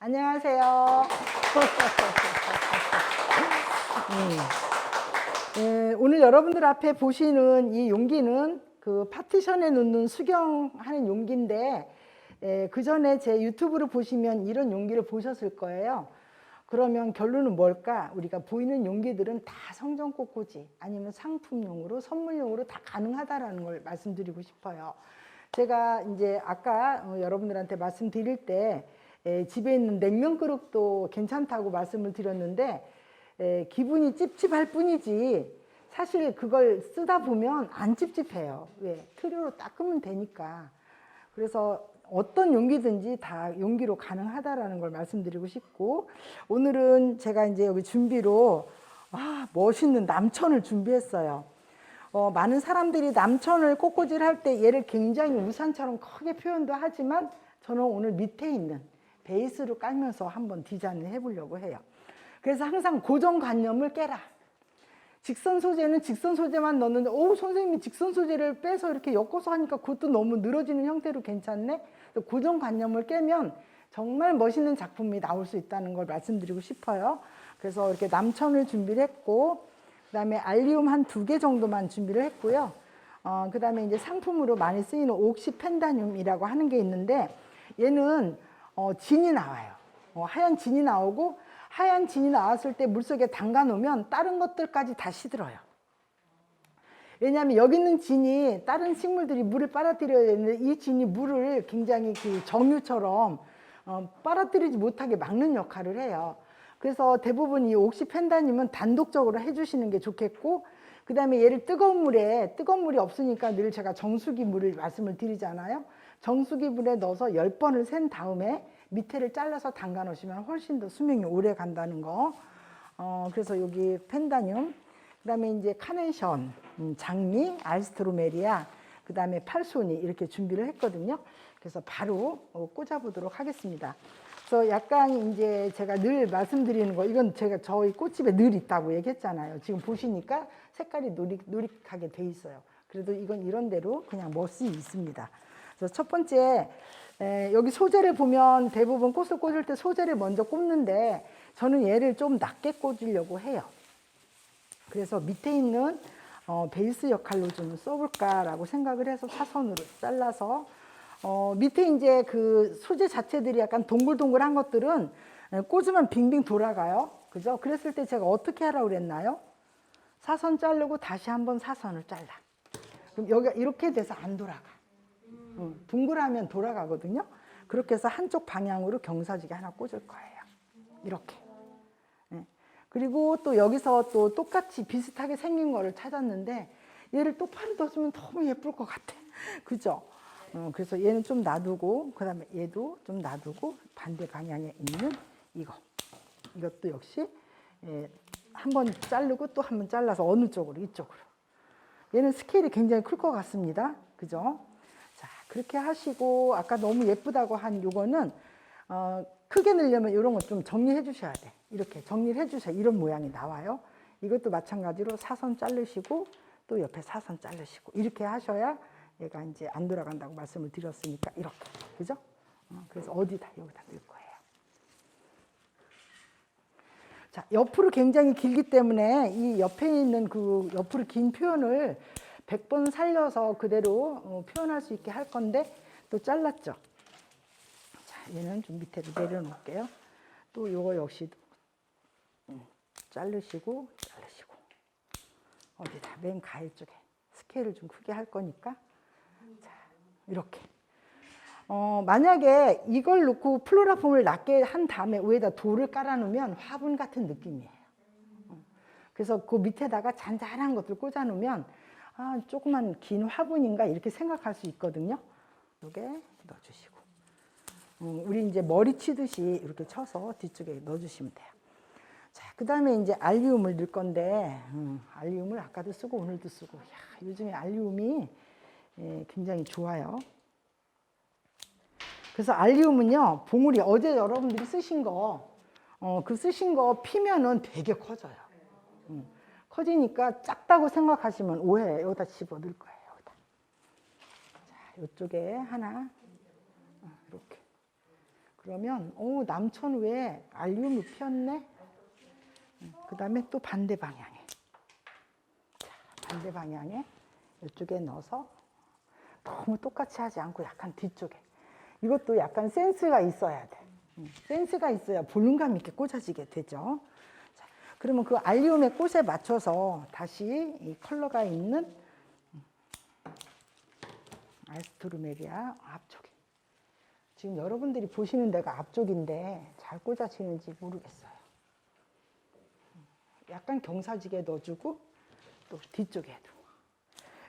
안녕하세요. 오늘 여러분들 앞에 보시는 이 용기는 그 파티션에 놓는 수경하는 용기인데, 그 전에 제 유튜브를 보시면 이런 용기를 보셨을 거예요. 그러면 결론은 뭘까? 우리가 보이는 용기들은 다 성전 꽃꽂이 아니면 상품용으로, 선물용으로 다 가능하다라는 걸 말씀드리고 싶어요. 제가 이제 아까 여러분들한테 말씀드릴 때 집에 있는 냉면 그릇도 괜찮다고 말씀을 드렸는데, 기분이 찝찝할 뿐이지 사실 그걸 쓰다 보면 안 찝찝해요. 왜? 트류로 닦으면 되니까. 그래서 어떤 용기든지 다 용기로 가능하다라는 걸 말씀드리고 싶고, 오늘은 제가 이제 여기 준비로 멋있는 남천을 준비했어요. 많은 사람들이 남천을 꽃꽂이를 할 때 얘를 굉장히 우산처럼 크게 표현도 하지만, 저는 오늘 밑에 있는 베이스로 깔면서 한번 디자인을 해보려고 해요. 그래서 항상 고정관념을 깨라. 직선 소재는 직선 소재만 넣는데, 선생님이 직선 소재를 빼서 이렇게 엮어서 하니까 그것도 너무 늘어지는 형태로 괜찮네. 고정관념을 깨면 정말 멋있는 작품이 나올 수 있다는 걸 말씀드리고 싶어요. 그래서 이렇게 남천을 준비를 했고, 그 다음에 알리움 한 2개 정도만 준비를 했고요. 그 다음에 이제 상품으로 많이 쓰이는 옥시 펜다늄이라고 하는 게 있는데, 얘는 진이 나와요. 하얀 진이 나오고, 하얀 진이 나왔을 때 물속에 담가 놓으면 다른 것들까지 다 시들어요. 왜냐하면 여기 있는 진이 다른 식물들이 물을 빨아들여야 되는데, 이 진이 물을 굉장히 그 정유처럼 빨아들이지 못하게 막는 역할을 해요. 그래서 대부분 이 옥시 펜다늄은 단독적으로 해주시는 게 좋겠고, 그 다음에 얘를 뜨거운 물이 없으니까 늘 제가 정수기 물을 말씀을 드리잖아요. 정수기 물에 넣어서 10번을 센 다음에 밑에를 잘라서 담가 놓으시면 훨씬 더 수명이 오래 간다는 거. 그래서 여기 펜다늄, 그 다음에 이제 카네이션, 장미, 알스트로메리아, 그 다음에 팔소니 이렇게 준비를 했거든요. 그래서 바로 꽂아보도록 하겠습니다. 그래서 약간 이제 제가 늘 말씀드리는 거, 이건 제가 저희 꽃집에 늘 있다고 얘기했잖아요. 지금 보시니까 색깔이 노릇하게 돼 있어요. 그래도 이건 이런 대로 그냥 멋이 있습니다. 그래서 첫 번째, 여기 소재를 보면 대부분 꽃을 꽂을 때 소재를 먼저 꼽는데, 저는 얘를 좀 낮게 꽂으려고 해요. 그래서 밑에 있는 베이스 역할로 좀 써볼까라고 생각을 해서 사선으로 잘라서, 밑에 이제 그 소재 자체들이 약간 동글동글한 것들은 꽂으면 빙빙 돌아가요. 그죠? 그랬을 때 제가 어떻게 하라고 그랬나요? 사선 자르고 다시 한번 사선을 잘라. 그럼 여기가 이렇게 돼서 안 돌아가. 둥글하면 돌아가거든요. 그렇게 해서 한쪽 방향으로 경사지게 하나 꽂을 거예요. 이렇게. 그리고 또 여기서 또 똑같이 비슷하게 생긴 거를 찾았는데, 얘를 똑바로 뒀으면 너무 예쁠 것 같아. 그죠? 그래서 얘는 좀 놔두고, 그 다음에 얘도 좀 놔두고, 반대 방향에 있는 이것도 역시 한번 자르고 또 한 번 잘라서 어느 쪽으로? 이쪽으로. 얘는 스케일이 굉장히 클 것 같습니다. 그죠? 자, 그렇게 하시고, 아까 너무 예쁘다고 한 요거는 크게 넣으려면 이런 거 좀 정리해 주셔야 돼. 이렇게 정리를 해 주셔야 이런 모양이 나와요. 이것도 마찬가지로 사선 자르시고, 또 옆에 사선 자르시고, 이렇게 하셔야 얘가 이제 안 돌아간다고 말씀을 드렸으니까 이렇게. 그죠? 그래서 어디다? 여기다 넣을 거예요. 자, 옆으로 굉장히 길기 때문에 이 옆에 있는 그 옆으로 긴 표현을 100번 살려서 그대로 표현할 수 있게 할 건데, 또 잘랐죠? 자, 얘는 좀 밑에로 내려놓을게요. 또 요거 역시도 자르시고, 어디다? 맨 가해 쪽에. 스케일을 좀 크게 할 거니까. 자, 이렇게. 만약에 이걸 놓고 플로라폼을 낮게 한 다음에 위에다 돌을 깔아놓으면 화분 같은 느낌이에요. 그래서 그 밑에다가 잔잔한 것들 꽂아놓으면 조그만 긴 화분인가 이렇게 생각할 수 있거든요. 이렇게 넣어주시고, 우리 이제 머리 치듯이 이렇게 쳐서 뒤쪽에 넣어주시면 돼요. 자, 그 다음에 이제 알리움을 넣을 건데, 알리움을 아까도 쓰고 오늘도 쓰고, 요즘에 알리움이 굉장히 좋아요. 그래서 알리움은요, 봉우리 어제 여러분들이 쓰신 거, 쓰신 거 피면은 되게 커져요. 커지니까 작다고 생각하시면 오해예요. 여기다 집어 넣을 거예요. 여기다. 자, 이쪽에 하나, 이렇게. 그러면 남천 위에 알리움이 피었네. 그 다음에 또 반대 방향에. 자, 반대 방향에 이쪽에 넣어서 너무 똑같이 하지 않고 약간 뒤쪽에. 이것도 약간 센스가 있어야 돼. 센스가 있어야 볼륨감 있게 꽂아지게 되죠. 자, 그러면 그 알리움의 꽃에 맞춰서 다시 이 컬러가 있는 알스트로메리아 앞쪽에. 지금 여러분들이 보시는 데가 앞쪽인데 잘 꽂아지는지 모르겠어요. 약간 경사지게 넣어주고 또 뒤쪽에도.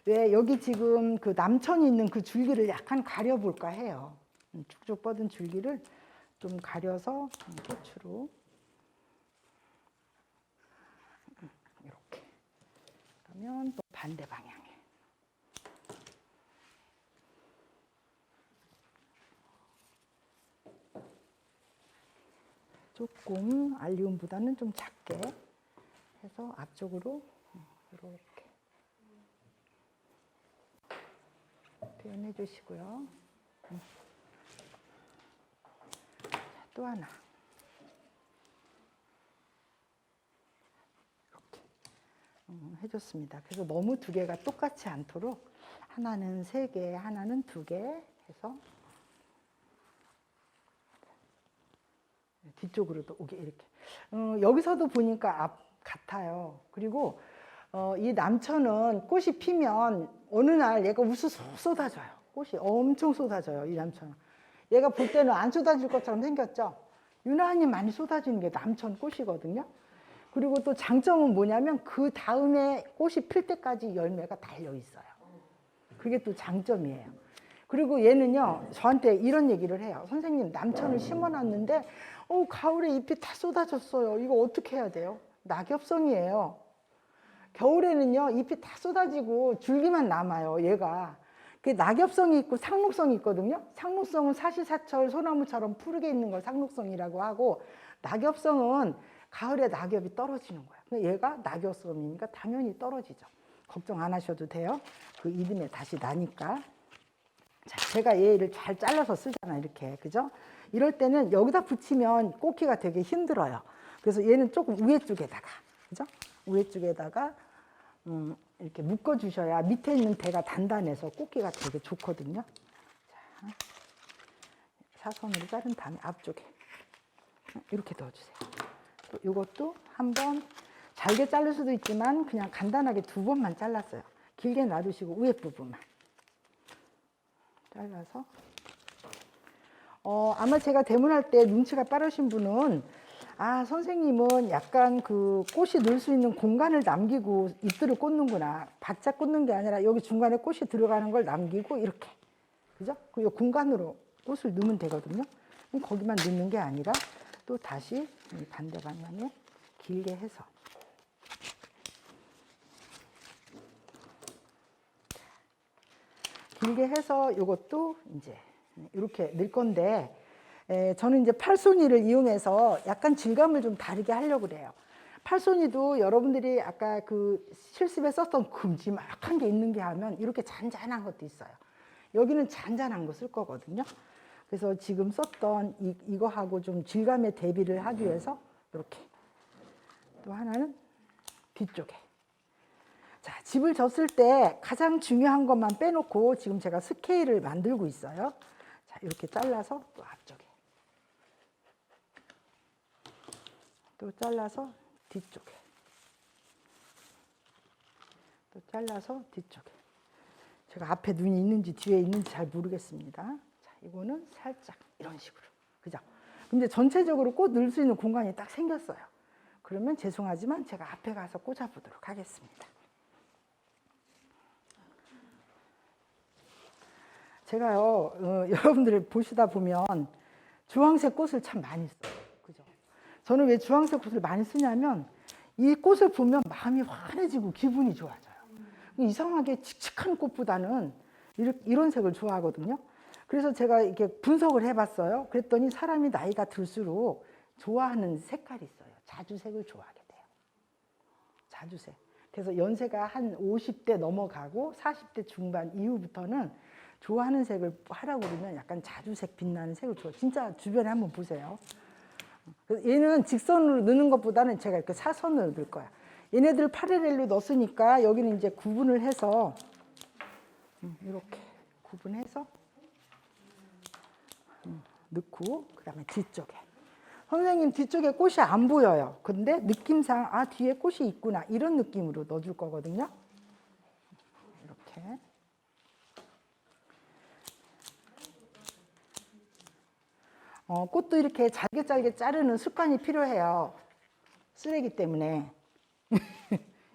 왜 여기 지금 그 남천이 있는 그 줄기를 약간 가려볼까 해요. 쭉쭉 뻗은 줄기를 좀 가려서 꽃으로 이렇게. 그러면 또 반대 방향에. 조금 알리움보다는 좀 작게 해서 앞쪽으로 이렇게 표현해 주시고요. 또 하나 이렇게 해줬습니다. 그래서 너무 두 개가 똑같지 않도록 하나는 3개, 하나는 2개 해서 뒤쪽으로도 오게 이렇게. 여기서도 보니까 앞 같아요. 그리고 이 남천은 꽃이 피면 어느 날 얘가 우수수 쏟아져요. 꽃이 엄청 쏟아져요. 이 남천은. 얘가 볼 때는 안 쏟아질 것처럼 생겼죠. 유난히 많이 쏟아지는 게 남천 꽃이거든요. 그리고 또 장점은 뭐냐면 그 다음에 꽃이 필 때까지 열매가 달려 있어요. 그게 또 장점이에요. 그리고 얘는요, 저한테 이런 얘기를 해요. 선생님, 남천을 심어놨는데 가을에 잎이 다 쏟아졌어요. 이거 어떻게 해야 돼요? 낙엽성이에요. 겨울에는요, 잎이 다 쏟아지고 줄기만 남아요, 얘가. 그 낙엽성이 있고 상록성이 있거든요. 상록성은 사시사철 소나무처럼 푸르게 있는 걸 상록성이라고 하고, 낙엽성은 가을에 낙엽이 떨어지는 거예요. 근데 얘가 낙엽성이니까 당연히 떨어지죠. 걱정 안 하셔도 돼요. 그 이듬해 다시 나니까. 자, 제가 얘를 잘 잘라서 쓰잖아요, 이렇게. 그죠? 이럴 때는 여기다 붙이면 꽂기가 되게 힘들어요. 그래서 얘는 조금 위에 쪽에다가, 그죠? 위에 쪽에다가 이렇게 묶어 주셔야 밑에 있는 대가 단단해서 꽂기가 되게 좋거든요. 자, 사선으로 자른 다음에 앞쪽에 이렇게 넣어주세요. 또 이것도 한번 잘게 자를 수도 있지만 그냥 간단하게 2번만 잘랐어요. 길게 놔두시고 위에 부분만 잘라서. 아마 제가 대문할 때 눈치가 빠르신 분은 선생님은 약간 그 꽃이 넣을 수 있는 공간을 남기고 잎들을 꽂는구나. 바짝 꽂는 게 아니라 여기 중간에 꽃이 들어가는 걸 남기고 이렇게. 그죠? 그리고 공간으로 꽃을 넣으면 되거든요. 거기만 넣는 게 아니라 또 다시 반대 방향에 길게 해서. 길게 해서 이것도 이제 이렇게 넣을 건데, 저는 이제 팔손이를 이용해서 약간 질감을 좀 다르게 하려고 그래요. 팔손이도 여러분들이 아까 그 실습에 썼던 큼지막한 게 있는 게 하면 이렇게 잔잔한 것도 있어요. 여기는 잔잔한 거 쓸 거거든요. 그래서 지금 썼던 이거하고 좀 질감의 대비를 하기 위해서 이렇게. 또 하나는 뒤쪽에. 자, 집을 졌을 때 가장 중요한 것만 빼놓고 지금 제가 스케일을 만들고 있어요. 자, 이렇게 잘라서 또 앞쪽에. 또 잘라서 뒤쪽에. 또 잘라서 뒤쪽에. 제가 앞에 눈이 있는지 뒤에 있는지 잘 모르겠습니다. 자, 이거는 살짝 이런 식으로. 그죠? 근데 전체적으로 꽃 넣을 수 있는 공간이 딱 생겼어요. 그러면 죄송하지만 제가 앞에 가서 꽂아보도록 하겠습니다. 제가요, 여러분들 보시다 보면 주황색 꽃을 참 많이 써요. 그죠? 저는 왜 주황색 꽃을 많이 쓰냐면 이 꽃을 보면 마음이 환해지고 기분이 좋아져요. 이상하게 칙칙한 꽃보다는 이런 색을 좋아하거든요. 그래서 제가 이렇게 분석을 해봤어요. 그랬더니 사람이 나이가 들수록 좋아하는 색깔이 있어요. 자주색을 좋아하게 돼요. 자주색. 그래서 연세가 한 50대 넘어가고 40대 중반 이후부터는 좋아하는 색을 하라고 그러면 약간 자주색 빛나는 색을 좋아. 진짜 주변에 한번 보세요. 얘는 직선으로 넣는 것보다는 제가 이렇게 사선으로 넣을 거야. 얘네들 파레렐로 넣었으니까 여기는 이제 구분을 해서 이렇게 구분해서 넣고 그다음에 뒤쪽에 선생님 뒤쪽에 꽃이 안 보여요. 근데 느낌상 아 뒤에 꽃이 있구나 이런 느낌으로 넣어줄 거거든요. 이렇게 꽃도 이렇게 잘게 자르는 습관이 필요해요. 쓰레기 때문에.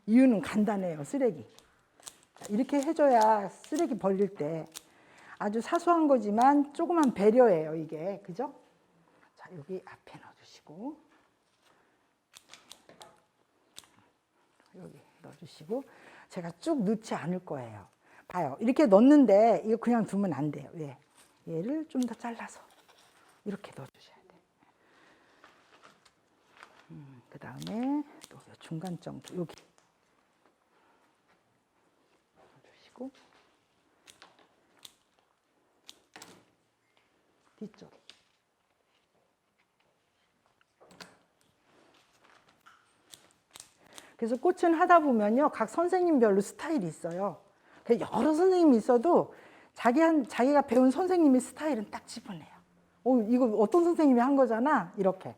이유는 간단해요. 쓰레기. 이렇게 해줘야 쓰레기 버릴 때 아주 사소한 거지만 조그만 배려예요. 이게 그죠? 자 여기 앞에 넣어주시고 여기 넣어주시고 제가 쭉 넣지 않을 거예요. 봐요. 이렇게 넣는데 이거 그냥 두면 안 돼요. 왜? 얘를 좀 더 잘라서 이렇게 넣어주셔야 돼요. 그 다음에 또 중간 정도 여기 넣어주시고 뒤쪽에 그래서 꽃은 하다 보면요 각 선생님별로 스타일이 있어요. 여러 선생님이 있어도 자기가 배운 선생님의 스타일은 딱 집어내요. 이거 어떤 선생님이 한 거잖아 이렇게.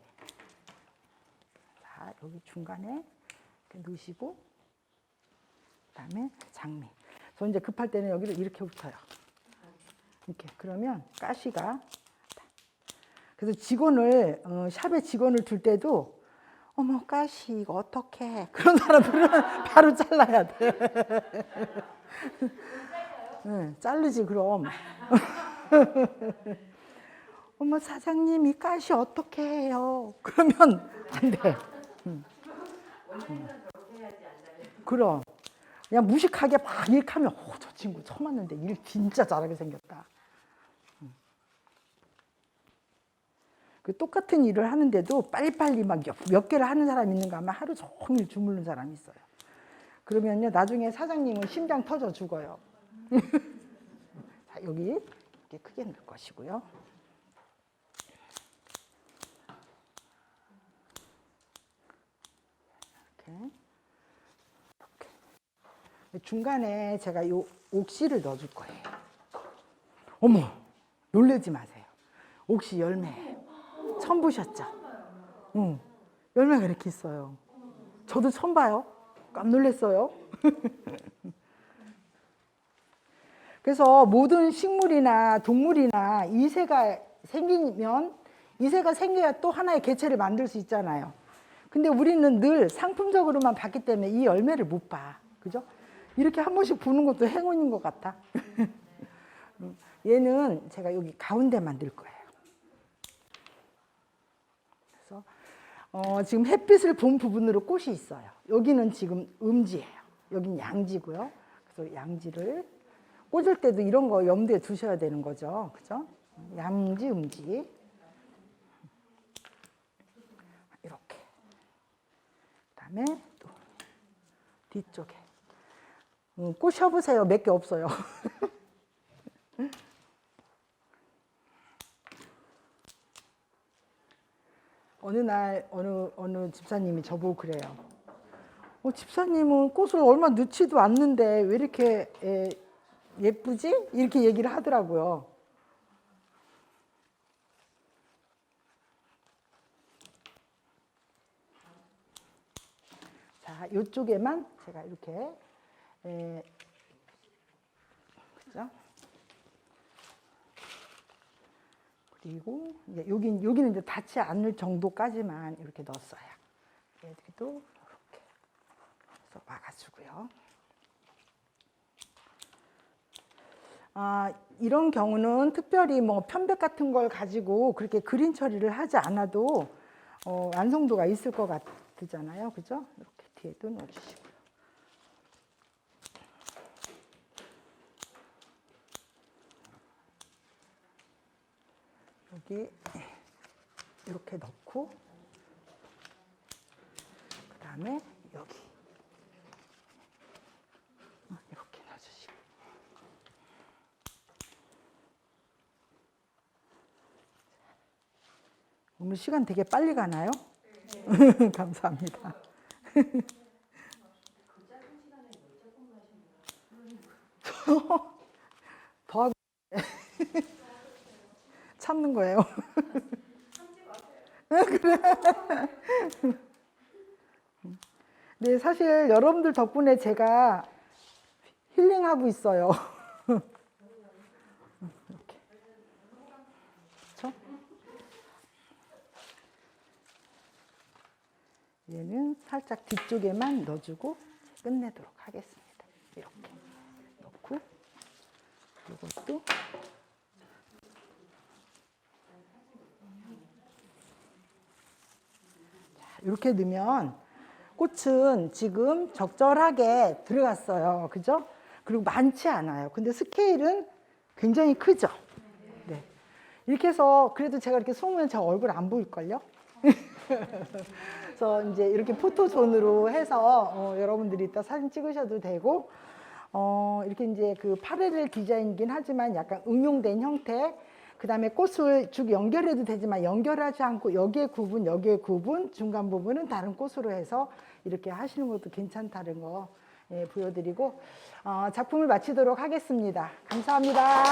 자 여기 중간에 이렇게 넣으시고 그다음에 장미. 저 이제 급할 때는 여기를 이렇게 붙여요. 이렇게 그러면 가시가 그래서 직원을 샵에 직원을 둘 때도 어머 가시 이거 어떡해 그런 사람들은 바로 잘라야 돼. 네, 자르지 그럼. 어머 사장님 이 가시 어떻게 해요? 그러면 안 돼. 그럼 그냥 무식하게 막 일하면 저 친구 처음 왔는데 일 진짜 잘하게 생겼다. 그 똑같은 일을 하는데도 빨리빨리 막 몇 개를 하는 사람이 있는가 하면 하루 종일 주무르는 사람이 있어요. 그러면요 나중에 사장님은 심장 터져 죽어요. 자, 여기 이렇게 크게 넣을 것이고요. 이렇게. 중간에 제가 요 옥시를 넣어줄 거예요. 어머 놀라지 마세요. 옥시 열매 처음 보셨죠? 응, 열매가 이렇게 있어요. 저도 처음 봐요. 깜 놀랐어요. 그래서 모든 식물이나 동물이나 이새가 생기면 이새가 생겨야 또 하나의 개체를 만들 수 있잖아요. 근데 우리는 늘 상품적으로만 봤기 때문에 이 열매를 못 봐. 그죠? 이렇게 한 번씩 보는 것도 행운인 것 같아. 얘는 제가 여기 가운데 만들 거예요. 그래서 지금 햇빛을 본 부분으로 꽃이 있어요. 여기는 지금 음지예요. 여기는 양지고요. 그래서 양지를 꽂을 때도 이런 거 염두에 두셔야 되는 거죠. 그죠? 양지, 음지. 이렇게. 그다음에 또 뒤쪽에. 꼬셔보세요. 몇 개 없어요. 어느 날 어느 집사님이 저보고 그래요. 집사님은 꽃을 얼마 넣지도 않는데 왜 이렇게 예쁘지? 이렇게 얘기를 하더라고요. 자, 이쪽에만 제가 이렇게 그죠? 그리고 이제 여기는 이제 닿지 않을 정도까지만 이렇게 넣었어요. 여기도 이렇게 해서 막아주고요. 이런 경우는 특별히 뭐 편백 같은 걸 가지고 그렇게 그림 처리를 하지 않아도 완성도가 있을 것 같잖아요. 그죠? 이렇게 뒤에도 넣어주시고요. 여기 이렇게 넣고 그 다음에 여기 이렇게 넣어주시고 오늘 시간 되게 빨리 가나요? 감사합니다. 더 하고 참는 거예요. 그래. 네, 사실 여러분들 덕분에 제가 힐링하고 있어요. 이렇게. 그렇죠? 얘는 살짝 뒤쪽에만 넣어주고 끝내도록 하겠습니다. 이렇게 넣고 이것도 이렇게 넣으면 꽃은 지금 적절하게 들어갔어요. 그죠? 그리고 많지 않아요. 근데 스케일은 굉장히 크죠? 네. 이렇게 해서 그래도 제가 이렇게 숨으면 제 얼굴 안 보일걸요? 그래서 이제 이렇게 포토존으로 해서 여러분들이 이따 사진 찍으셔도 되고, 이렇게 이제 그 파레를 디자인이긴 하지만 약간 응용된 형태, 그 다음에 꽃을 쭉 연결해도 되지만 연결하지 않고 여기에 구분, 중간 부분은 다른 꽃으로 해서 이렇게 하시는 것도 괜찮다는 거 보여드리고 작품을 마치도록 하겠습니다. 감사합니다.